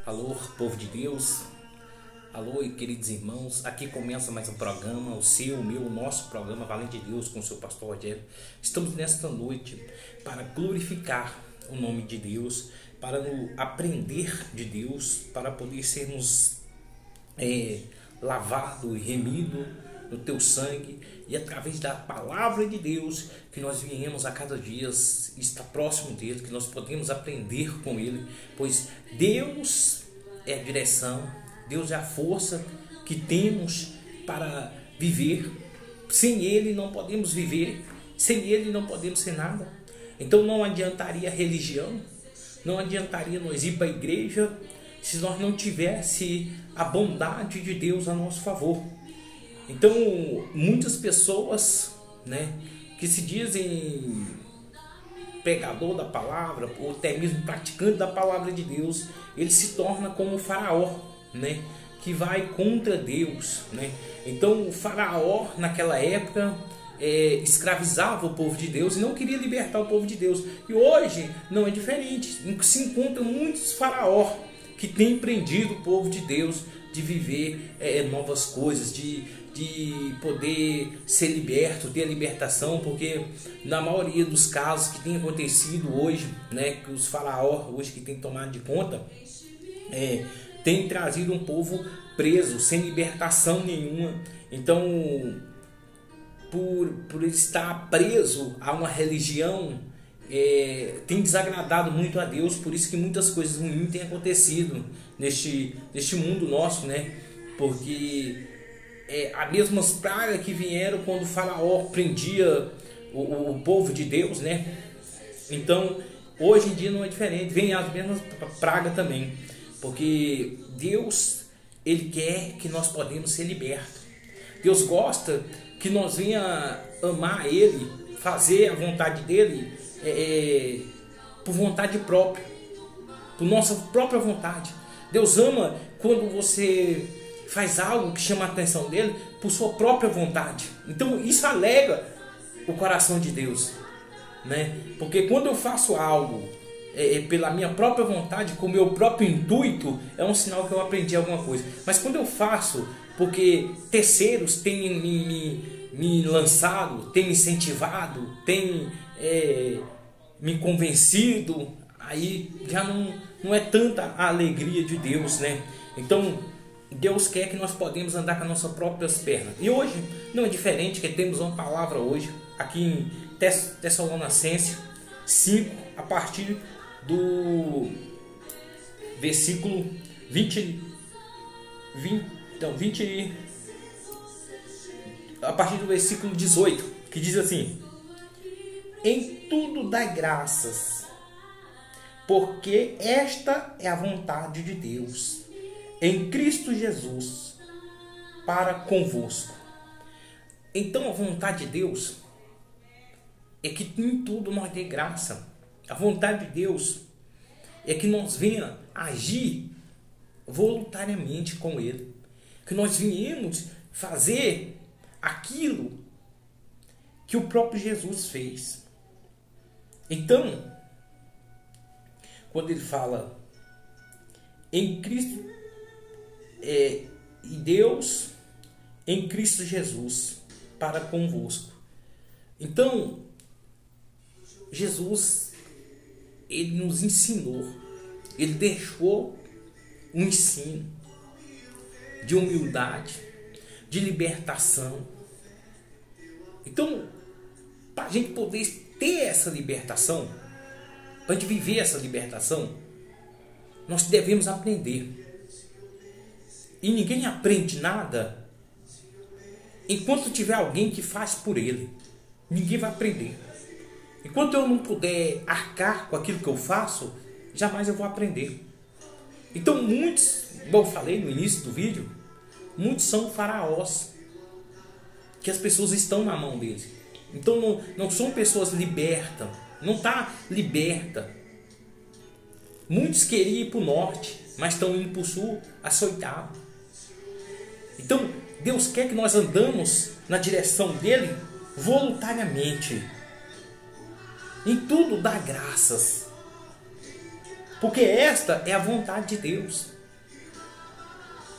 Alô, povo de Deus. Alô, queridos irmãos. Aqui começa mais um programa, o seu, o meu, o nosso programa Valente de Deus com o seu pastor Rogério. Estamos nesta noite para glorificar o nome de Deus, para aprender de Deus, para poder sermos lavado e remido no teu sangue, e através da palavra de Deus que nós viemos a cada dia estar próximo dele, que nós podemos aprender com ele, pois Deus é a direção, Deus é a força que temos para viver. Sem ele não podemos viver, sem ele não podemos ser nada. Então não adiantaria a religião, não adiantaria nós ir para a igreja se nós não tivéssemos a bondade de Deus a nosso favor. Então muitas pessoas, que se dizem pregador da palavra, ou até mesmo praticante da palavra de Deus, ele se torna como o faraó, que vai contra Deus. Então o faraó naquela época escravizava o povo de Deus e não queria libertar o povo de Deus. E hoje não é diferente, se encontram muitos faraós que têm prendido o povo de Deus de viver novas coisas, de poder ser liberto, ter a libertação, porque na maioria dos casos que tem acontecido hoje, que os faraós hoje que tem tomado de conta, tem trazido um povo preso, sem libertação nenhuma. Então, por estar preso a uma religião, tem desagradado muito a Deus. Por isso que muitas coisas ruins têm acontecido neste mundo nosso, porque as mesmas pragas que vieram quando o faraó prendia o povo de Deus, Então, hoje em dia não é diferente, vem as mesmas pragas também, porque Deus, ele quer que nós podemos ser libertos. Deus gosta que nós venha amar ele, fazer a vontade dele, por vontade própria, por nossa própria vontade. Deus ama quando você faz algo que chama a atenção dele por sua própria vontade. Então isso alegra o coração de Deus, porque quando eu faço algo pela minha própria vontade, com o meu próprio intuito, é um sinal que eu aprendi alguma coisa. Mas quando eu faço porque terceiros têm me lançado, têm me incentivado, têm me convencido, aí já não é tanta a alegria de Deus, Então Deus quer que nós podemos andar com as nossas próprias pernas. E hoje não é diferente, que temos uma palavra hoje aqui em Tessalonicenses 5, a partir do versículo 20, a partir do versículo 18, que diz assim: em tudo dai graças, porque esta é a vontade de Deus em Cristo Jesus para convosco. Então a vontade de Deus é que em tudo nós dê graça. A vontade de Deus é que nós venha agir voluntariamente com ele, que nós venhamos fazer aquilo que o próprio Jesus fez. Então, quando ele fala em Cristo, e Deus em Cristo Jesus para convosco. Então, Jesus, ele nos ensinou, ele deixou um ensino de humildade, de libertação. Então, para a gente poder ter essa libertação, para a gente viver essa libertação, nós devemos aprender. E ninguém aprende nada enquanto tiver alguém que faz por ele. Ninguém vai aprender. Enquanto eu não puder arcar com aquilo que eu faço, jamais eu vou aprender. Então muitos, como eu falei no início do vídeo, muitos são faraós, que as pessoas estão na mão deles. Então não são pessoas libertas, não está liberta. Muitos queriam ir para o norte, mas estão indo para o sul, açoitados. Então Deus quer que nós andamos na direção dele voluntariamente. Em tudo dá graças, porque esta é a vontade de Deus.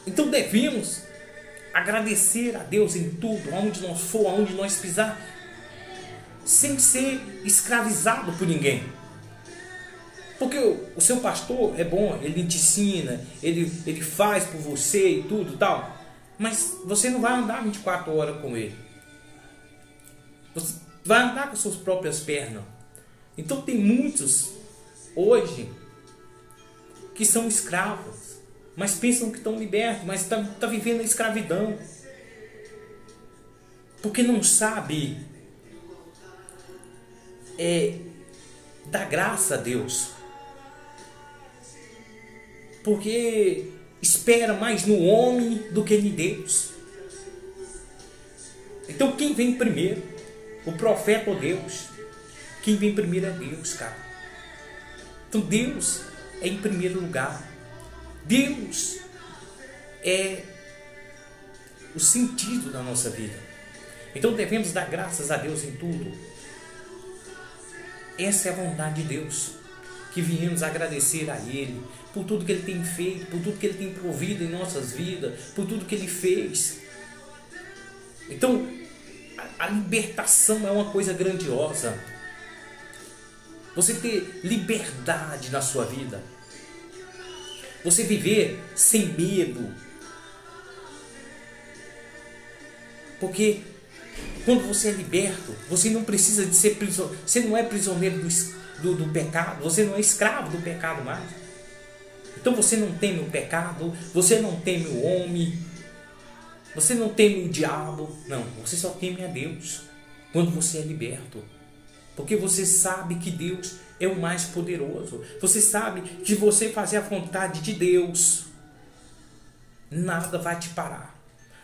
Então devemos agradecer a Deus em tudo, aonde nós for, aonde nós pisar, sem ser escravizado por ninguém. Porque o seu pastor é bom, ele te ensina, ele faz por você e tudo tal, mas você não vai andar 24 horas com ele. Você vai andar com suas próprias pernas. Então tem muitos hoje que são escravos, mas pensam que estão libertos, mas tá vivendo a escravidão. Porque não sabe dar graça a Deus. Porque espera mais no homem do que em Deus. Então quem vem primeiro? O profeta ou Deus? Quem vem primeiro é Deus, cara. Então Deus é em primeiro lugar. Deus é o sentido da nossa vida. Então devemos dar graças a Deus em tudo. Essa é a vontade de Deus. Que viemos agradecer a Ele por tudo que Ele tem feito, por tudo que Ele tem provido em nossas vidas, por tudo que Ele fez. Então, a libertação é uma coisa grandiosa. Você ter liberdade na sua vida. Você viver sem medo. Porque quando você é liberto, você não precisa de ser prisioneiro. Você não é prisioneiro do pecado. Você não é escravo do pecado mais. Então você não teme o pecado. Você não teme o homem. Você não teme o diabo. Não, você só teme a Deus. Quando você é liberto. Porque você sabe que Deus é o mais poderoso. Você sabe que você fazer a vontade de Deus, nada vai te parar.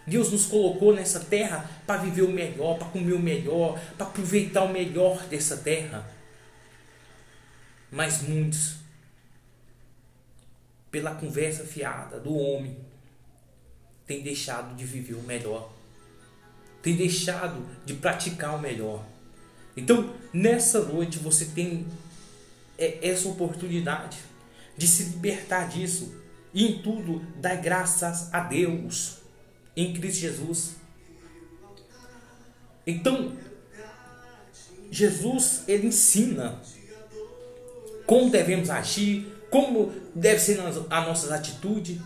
Deus nos colocou nessa terra para viver o melhor, para comer o melhor, para aproveitar o melhor dessa terra. Mas muitos, pela conversa fiada do homem, têm deixado de viver o melhor. Têm deixado de praticar o melhor. Então, nessa noite você tem essa oportunidade de se libertar disso. E em tudo, dar graças a Deus em Cristo Jesus. Então, Jesus, Ele ensina como devemos agir, como deve ser a nossa atitude.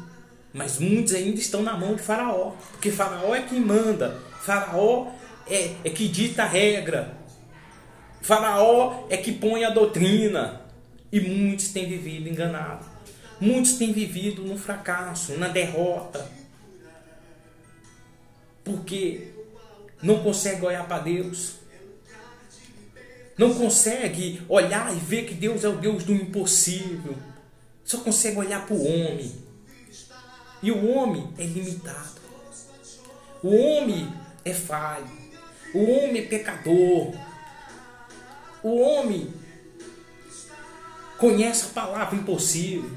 Mas muitos ainda estão na mão de Faraó. Porque Faraó é quem manda. Faraó é que dita a regra. Faraó é que põe a doutrina. E muitos têm vivido enganados. Muitos têm vivido no fracasso, na derrota. Porque não consegue olhar para Deus. Não consegue olhar e ver que Deus é o Deus do impossível. Só consegue olhar para o homem. E o homem é limitado. O homem é falho. O homem é pecador. O homem conhece a palavra impossível.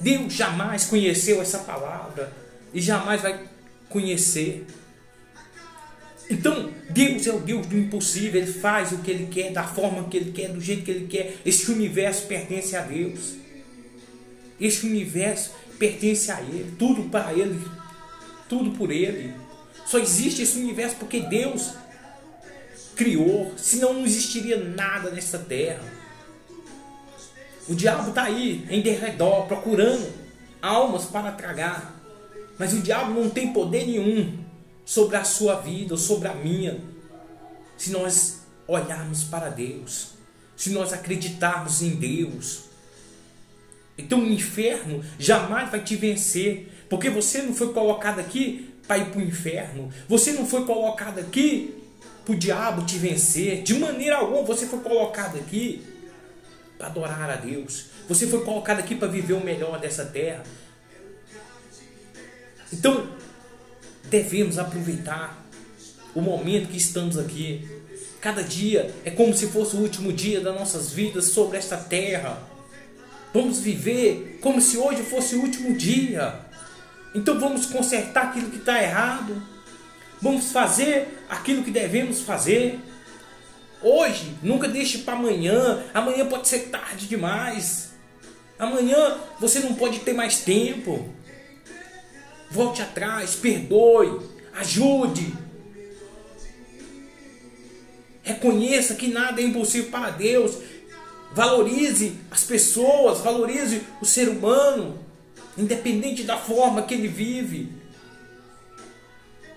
Deus jamais conheceu essa palavra e jamais vai conhecer. Então, Deus é o Deus do impossível. Ele faz o que Ele quer, da forma que Ele quer, do jeito que Ele quer. Esse universo pertence a Deus. Esse universo pertence a Ele. Tudo para Ele. Tudo por Ele. Só existe esse universo porque Deus criou. Senão não existiria nada nessa terra. O diabo está aí, em derredor, procurando almas para tragar. Mas o diabo não tem poder nenhum sobre a sua vida ou sobre a minha, se nós olharmos para Deus, se nós acreditarmos em Deus. Então o inferno jamais vai te vencer, porque você não foi colocado aqui para ir para o inferno, você não foi colocado aqui para o diabo te vencer, de maneira alguma. Você foi colocado aqui para adorar a Deus, você foi colocado aqui para viver o melhor dessa terra. Então devemos aproveitar o momento que estamos aqui. Cada dia é como se fosse o último dia das nossas vidas sobre esta terra. Vamos viver como se hoje fosse o último dia. Então vamos consertar aquilo que está errado. Vamos fazer aquilo que devemos fazer. Hoje, nunca deixe para amanhã. Amanhã pode ser tarde demais. Amanhã você não pode ter mais tempo. Volte atrás, perdoe, ajude. Reconheça que nada é impossível para Deus. Valorize as pessoas, valorize o ser humano, independente da forma que ele vive.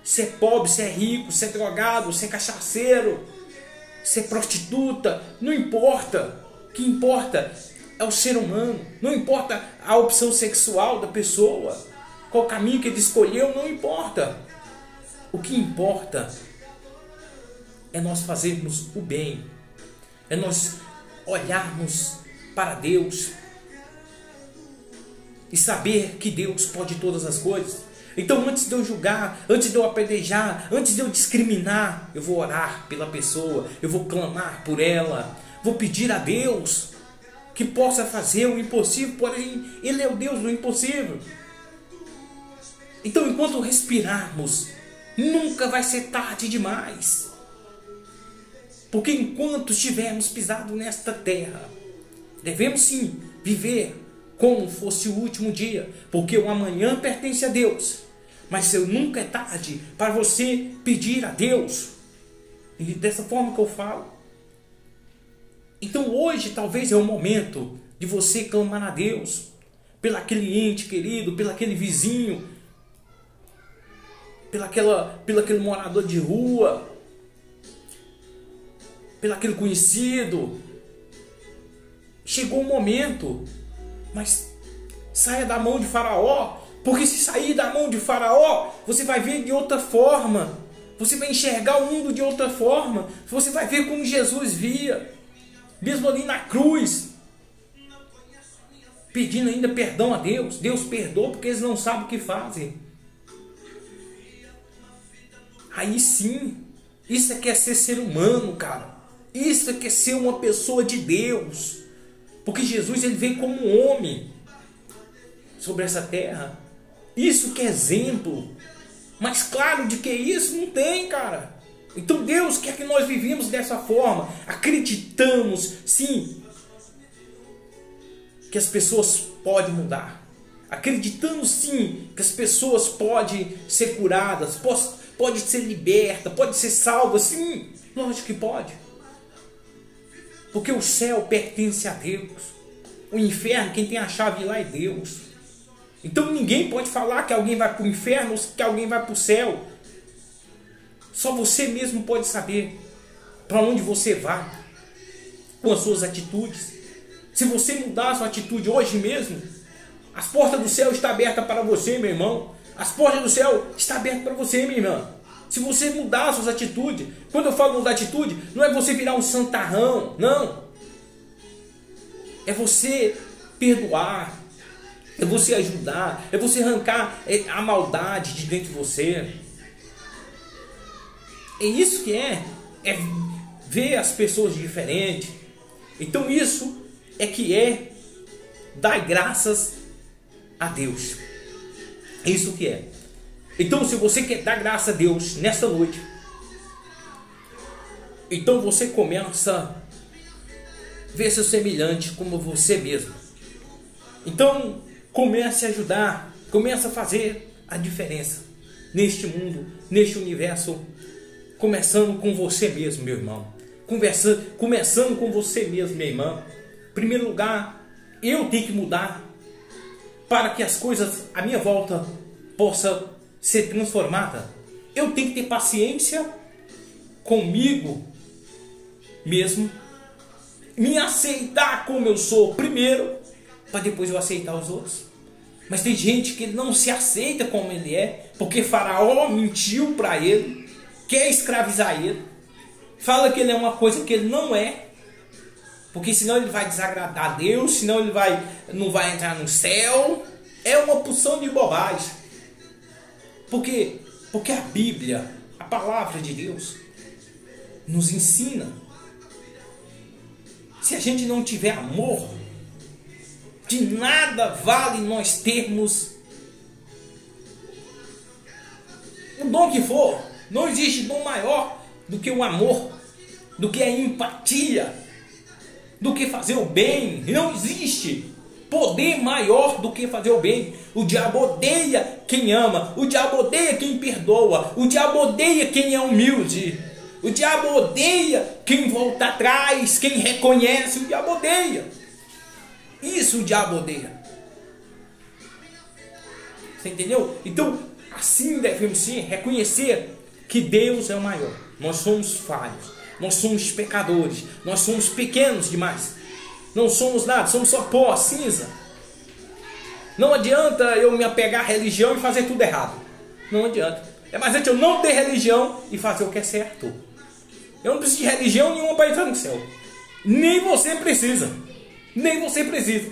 Se é pobre, se é rico, se é drogado, se é cachaceiro, se é prostituta, não importa. O que importa é o ser humano. Não importa a opção sexual da pessoa, qual caminho que ele escolheu, não importa. O que importa é nós fazermos o bem, é nós olharmos para Deus e saber que Deus pode todas as coisas. Então, antes de eu julgar, antes de eu apedrejar, antes de eu discriminar, eu vou orar pela pessoa, eu vou clamar por ela, vou pedir a Deus que possa fazer o impossível, porém Ele é o Deus do impossível. Então, enquanto respirarmos, nunca vai ser tarde demais. Porque enquanto estivermos pisados nesta terra, devemos sim viver como fosse o último dia, porque o amanhã pertence a Deus. Mas nunca é tarde para você pedir a Deus. E dessa forma que eu falo. Então hoje talvez é o momento de você clamar a Deus pelo aquele ente querido, pelo aquele vizinho, pelo aquele morador de rua, pelo aquele conhecido. Chegou o momento, mas saia da mão de Faraó, porque se sair da mão de Faraó, você vai ver de outra forma, você vai enxergar o mundo de outra forma, você vai ver como Jesus via, mesmo ali na cruz, pedindo ainda perdão a Deus. Deus perdoa porque eles não sabem o que fazem. Aí sim, isso é que é ser humano, cara. Isso é que é ser uma pessoa de Deus. Porque Jesus ele veio como um homem sobre essa terra. Isso que é exemplo. Mas claro de que isso não tem, cara. Então Deus quer que nós vivamos dessa forma. Acreditamos, sim, que as pessoas podem mudar. Acreditamos, sim, que as pessoas podem ser curadas, podem ser libertas, podem ser salvas. Sim, lógico que pode. Porque o céu pertence a Deus. O inferno, quem tem a chave lá é Deus. Então ninguém pode falar que alguém vai para o inferno ou que alguém vai para o céu. Só você mesmo pode saber para onde você vai com as suas atitudes. Se você mudar a sua atitude hoje mesmo, as portas do céu estão abertas para você, meu irmão. As portas do céu estão abertas para você, minha irmã. Se você mudar as suas atitudes, quando eu falo mudar atitude, não é você virar um santarrão, não. É você perdoar, é você ajudar, é você arrancar a maldade de dentro de você. É isso que é ver as pessoas diferentes. Então isso é que é dar graças a Deus. É isso que é. Então se você quer dar graça a Deus nesta noite, então você começa a ver seu semelhante como você mesmo. Então comece a ajudar, comece a fazer a diferença neste mundo, neste universo, começando com você mesmo, meu irmão. Começando com você mesmo, minha irmã. Em primeiro lugar, eu tenho que mudar para que as coisas à minha volta possam ser transformadas. Eu tenho que ter paciência comigo mesmo, me aceitar como eu sou primeiro, para depois eu aceitar os outros. Mas tem gente que não se aceita como ele é, porque Faraó mentiu para ele, quer escravizar ele, fala que ele é uma coisa que ele não é, porque senão ele vai desagradar a Deus, senão ele não vai entrar no céu. É uma porção de bobagem. Porque a Bíblia, a palavra de Deus, nos ensina. Se a gente não tiver amor, de nada vale nós termos o dom que for. Não existe dom maior do que o amor, do que a empatia, do que fazer o bem. Não existe. poder maior do que fazer o bem. O diabo odeia quem ama, o diabo odeia quem perdoa, o diabo odeia quem é humilde, o diabo odeia quem volta atrás, quem reconhece, o diabo odeia. Isso o diabo odeia. Você entendeu? Então, assim devemos sim reconhecer que Deus é o maior. Nós somos falhos, nós somos pecadores, nós somos pequenos demais. Não somos nada, somos só pó, cinza. Não adianta eu me apegar à religião e fazer tudo errado. Não adianta. É mais adianta eu não ter religião e fazer o que é certo. Eu não preciso de religião nenhuma para entrar no céu. Nem você precisa. Nem você precisa.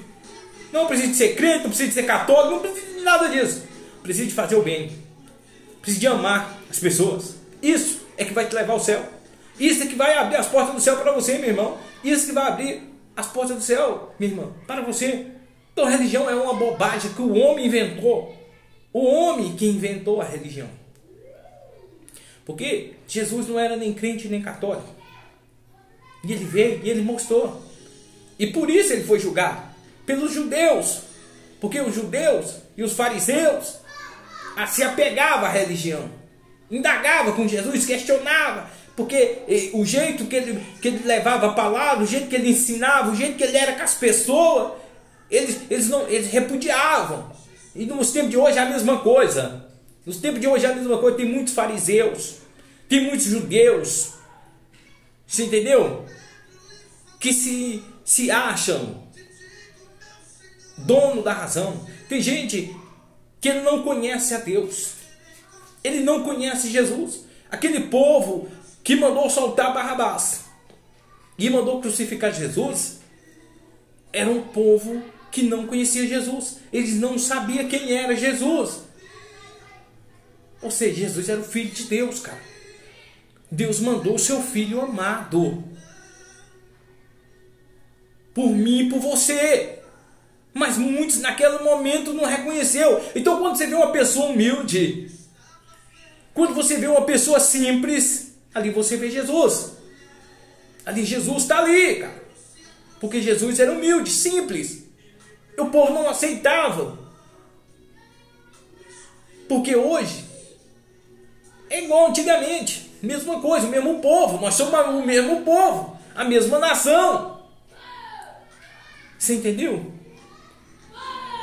Não precisa de ser crente, não precisa de ser católico, não precisa de nada disso. Precisa de fazer o bem. Precisa de amar as pessoas. Isso é que vai te levar ao céu. Isso é que vai abrir as portas do céu para você, meu irmão. Isso que vai abrir as portas do céu, minha irmã, para você. Então a religião é uma bobagem que o homem inventou. O homem que inventou a religião. Porque Jesus não era nem crente nem católico. E ele veio e ele mostrou. E por isso ele foi julgado pelos judeus. Porque os judeus e os fariseus se apegavam à religião. Indagava com Jesus, questionava. Porque o jeito que ele levava a palavra, o jeito que ele ensinava, o jeito que ele era com as pessoas, eles repudiavam. E nos tempos de hoje é a mesma coisa. Nos tempos de hoje é a mesma coisa. Tem muitos fariseus, tem muitos judeus, você entendeu? Que se acham dono da razão. Tem gente que ele não conhece a Deus. Ele não conhece Jesus. Aquele povo que mandou soltar Barrabás e mandou crucificar Jesus, era um povo que não conhecia Jesus. Eles não sabiam quem era Jesus. Ou seja, Jesus era o Filho de Deus, cara. Deus mandou o seu Filho amado por mim e por você. Mas muitos naquele momento não reconheceu. Então quando você vê uma pessoa humilde, quando você vê uma pessoa simples, ali você vê Jesus. Ali Jesus está ali, cara. Porque Jesus era humilde, simples. E o povo não aceitava. Porque hoje é igual antigamente. Mesma coisa, o mesmo povo. Nós somos o mesmo povo. A mesma nação. Você entendeu?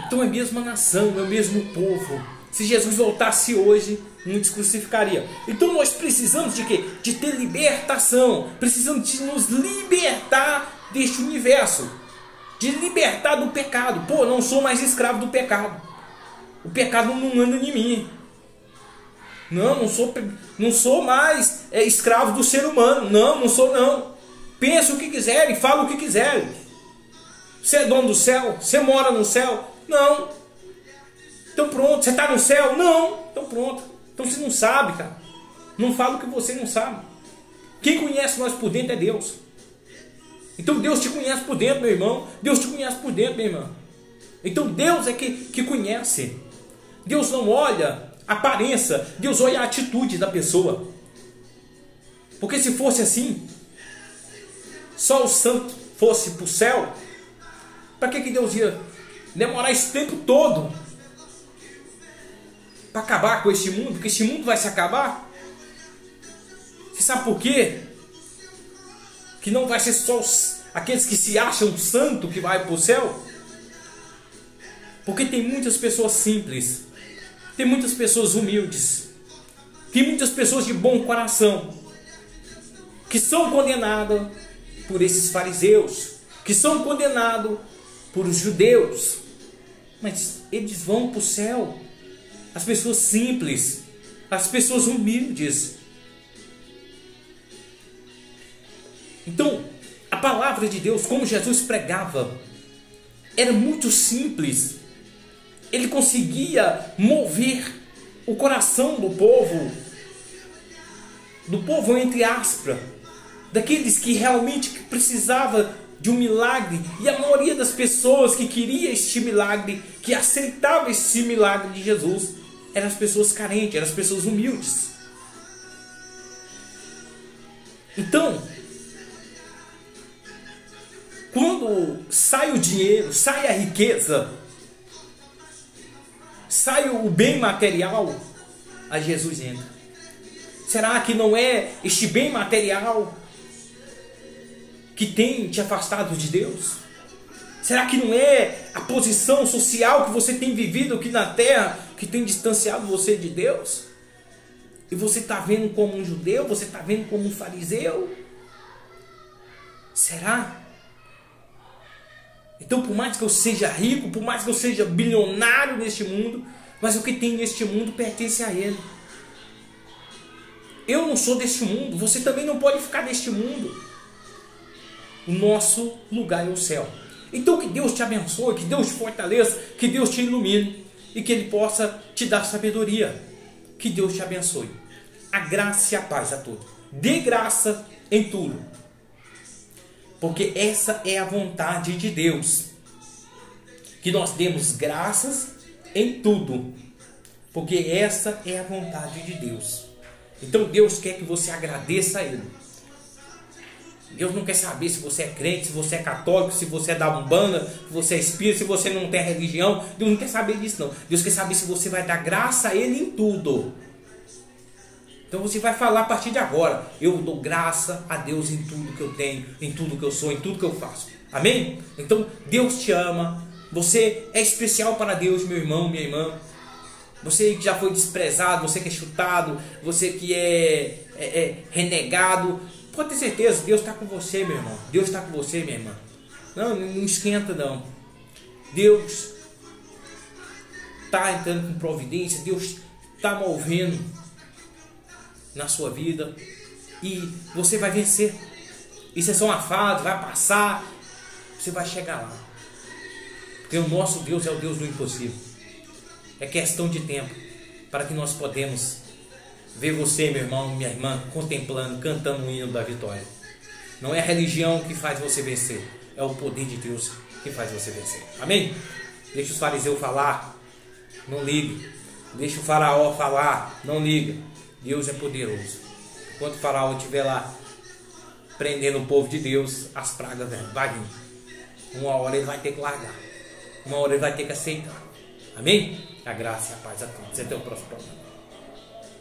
Então é a mesma nação, é o mesmo povo. Se Jesus voltasse hoje, muitos crucificariam. Então nós precisamos de quê? De ter libertação. Precisamos de nos libertar deste universo. De libertar do pecado. Pô, não sou mais escravo do pecado. O pecado não anda em mim. Não sou mais escravo do ser humano. Não sou não. Pensa o que quiser e fala o que quiser. Você é dono do céu? Você mora no céu? Não. Então pronto, você está no céu? Não. Então pronto. Então você não sabe, cara. Não fala o que você não sabe. Quem conhece nós por dentro é Deus. Então Deus te conhece por dentro, meu irmão. Deus te conhece por dentro, minha irmã. Então Deus é que conhece. Deus não olha a aparência, Deus olha a atitude da pessoa. Porque se fosse assim, só o santo fosse para o céu, para que Deus ia demorar esse tempo todo para acabar com este mundo? Porque este mundo vai se acabar. Você sabe por quê? Que não vai ser só aqueles que se acham santo que vai para o céu. Porque tem muitas pessoas simples, tem muitas pessoas humildes, tem muitas pessoas de bom coração que são condenadas por esses fariseus, que são condenados por os judeus, mas eles vão para o céu. As pessoas simples, as pessoas humildes. Então, a palavra de Deus, como Jesus pregava, era muito simples. Ele conseguia mover o coração do povo entre aspas, daqueles que realmente precisavam de um milagre. E a maioria das pessoas que queria este milagre, que aceitava este milagre de Jesus, eram as pessoas carentes, eram as pessoas humildes. Então, quando sai o dinheiro, sai a riqueza, sai o bem material, aí Jesus entra. Será que não é este bem material que tem te afastado de Deus? Será que não é a posição social que você tem vivido aqui na terra que tem distanciado você de Deus? E você está vendo como um judeu? Você está vendo como um fariseu? Será? Então, por mais que eu seja rico, por mais que eu seja bilionário neste mundo, mas o que tem neste mundo pertence a Ele. Eu não sou deste mundo, você também não pode ficar neste mundo. O nosso lugar é o céu. Então que Deus te abençoe, que Deus te fortaleça, que Deus te ilumine e que Ele possa te dar sabedoria. Que Deus te abençoe. A graça e a paz a todos. Dê graça em tudo. Porque essa é a vontade de Deus. Que nós demos graças em tudo. Porque essa é a vontade de Deus. Então Deus quer que você agradeça a Ele. Deus não quer saber se você é crente, se você é católico, se você é da Umbanda, se você é espírita, se você não tem religião. Deus não quer saber disso não. Deus quer saber se você vai dar graça a Ele em tudo. Então você vai falar a partir de agora: eu dou graça a Deus em tudo que eu tenho, em tudo que eu sou, em tudo que eu faço. Amém? Então Deus te ama. Você é especial para Deus, meu irmão, minha irmã. Você que já foi desprezado, você que é chutado, você que é renegado, pode ter certeza, Deus está com você, meu irmão. Deus está com você, minha irmã. Não esquenta não. Deus está entrando com providência. Deus está movendo na sua vida. E você vai vencer. Isso é só uma fase, vai passar. Você vai chegar lá. Porque o nosso Deus é o Deus do impossível. É questão de tempo para que nós podemos ver você, meu irmão, minha irmã, contemplando, cantando o hino da vitória. Não é a religião que faz você vencer, é o poder de Deus que faz você vencer. Amém? Deixa os fariseus falar, não ligue. Deixa o faraó falar, não liga. Deus é poderoso. Enquanto o faraó estiver lá prendendo o povo de Deus, as pragas vai vir. Uma hora ele vai ter que largar. Uma hora ele vai ter que aceitar. Amém? A graça e a paz a todos. Até o próximo programa.